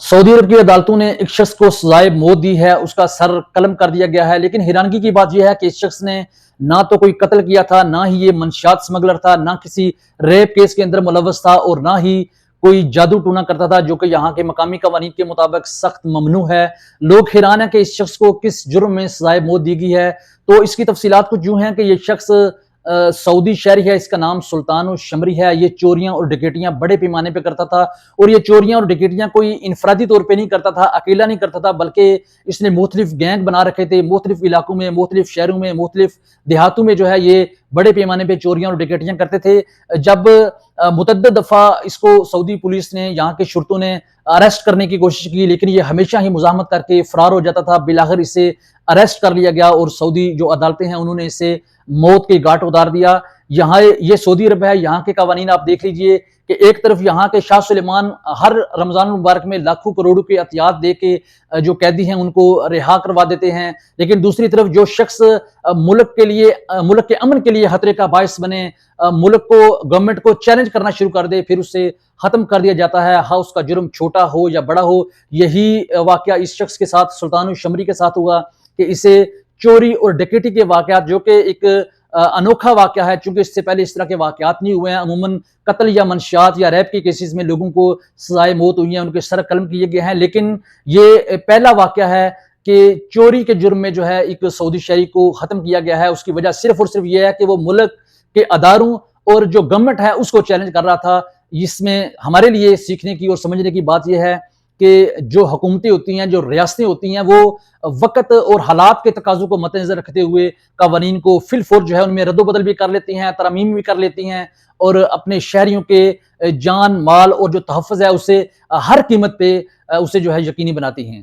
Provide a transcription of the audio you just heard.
سعودی عرب کی عدالتوں نے ایک شخص کو سزائے موت دی ہے، اس کا سر قلم کر دیا گیا ہے، لیکن حیرانگی کی بات یہ ہے کہ اس شخص نے نہ تو کوئی قتل کیا تھا، نہ ہی یہ منشیات سمگلر تھا، نہ کسی ریپ کیس کے اندر ملوث تھا، اور نہ ہی کوئی جادو ٹونا کرتا تھا، جو کہ یہاں کے مقامی قوانین کے مطابق سخت ممنوع ہے۔ لوگ حیران ہیں کہ اس شخص کو کس جرم میں سزائے موت دی گئی ہے۔ تو اس کی تفصیلات کچھ یوں ہیں کہ یہ شخص سعودی شہری ہے، اس کا نام سلطان الشمری ہے۔ یہ چوریاں اور ڈکیٹیاں بڑے پیمانے پہ کرتا تھا، اور یہ چوریاں اور ڈکیٹیاں کوئی انفرادی طور پہ نہیں کرتا تھا، اکیلا نہیں کرتا تھا، بلکہ اس نے مختلف گینگ بنا رکھے تھے، مختلف علاقوں میں، مختلف شہروں میں، مختلف دیہاتوں میں جو ہے یہ بڑے پیمانے پہ چوریاں اور ڈکیٹیاں کرتے تھے۔ جب متعدد دفعہ اس کو سعودی پولیس نے، یہاں کے شرطوں نے اریسٹ کرنے کی کوشش کی، لیکن یہ ہمیشہ ہی مزاحمت کر کے فرار ہو جاتا تھا۔ بالآخر اسے اریسٹ کر لیا گیا، اور سعودی جو عدالتیں ہیں انہوں نے اسے موت کی گھاٹ اتار دیا۔ یہاں یہ سعودی عرب ہے، یہاں کے قوانین آپ دیکھ لیجئے کہ ایک طرف یہاں کے شاہ سلیمان ہر رمضان المبارک میں لاکھوں کروڑوں کے عطیات دے کے جو قیدی ہیں ان کو رہا کروا دیتے ہیں، لیکن دوسری طرف جو شخص ملک کے لیے، ملک کے امن کے لیے خطرے کا باعث بنے، ملک کو، گورنمنٹ کو چیلنج کرنا شروع کر دے، پھر اسے ختم کر دیا جاتا ہے، ہاں اس کا جرم چھوٹا ہو یا بڑا ہو۔ یہی واقعہ اس شخص کے ساتھ، سلطان الشمری کے ساتھ ہوا کہ اسے چوری اور ڈکیٹی کے واقعات، جو کہ ایک انوکھا واقعہ ہے، چونکہ اس سے پہلے اس طرح کے واقعات نہیں ہوئے ہیں۔ عموماً قتل یا منشیات یا ریپ کے کیسز میں لوگوں کو سزائے موت ہوئی ہیں، ان کے سر قلم کیے گئے ہیں، لیکن یہ پہلا واقعہ ہے کہ چوری کے جرم میں جو ہے ایک سعودی شہری کو ختم کیا گیا ہے۔ اس کی وجہ صرف اور صرف یہ ہے کہ وہ ملک کے اداروں اور جو گورنمنٹ ہے اس کو چیلنج کر رہا تھا۔ اس میں ہمارے لیے سیکھنے کی اور سمجھنے کی بات یہ ہے کہ جو حکومتیں ہوتی ہیں، جو ریاستیں ہوتی ہیں، وہ وقت اور حالات کے تقاضوں کو مد نظر رکھتے ہوئے قوانین کو فی الفور جو ہے ان میں رد و بدل بھی کر لیتی ہیں، ترامیم بھی کر لیتی ہیں، اور اپنے شہریوں کے جان، مال اور جو تحفظ ہے اسے ہر قیمت پہ اسے جو ہے یقینی بناتی ہیں۔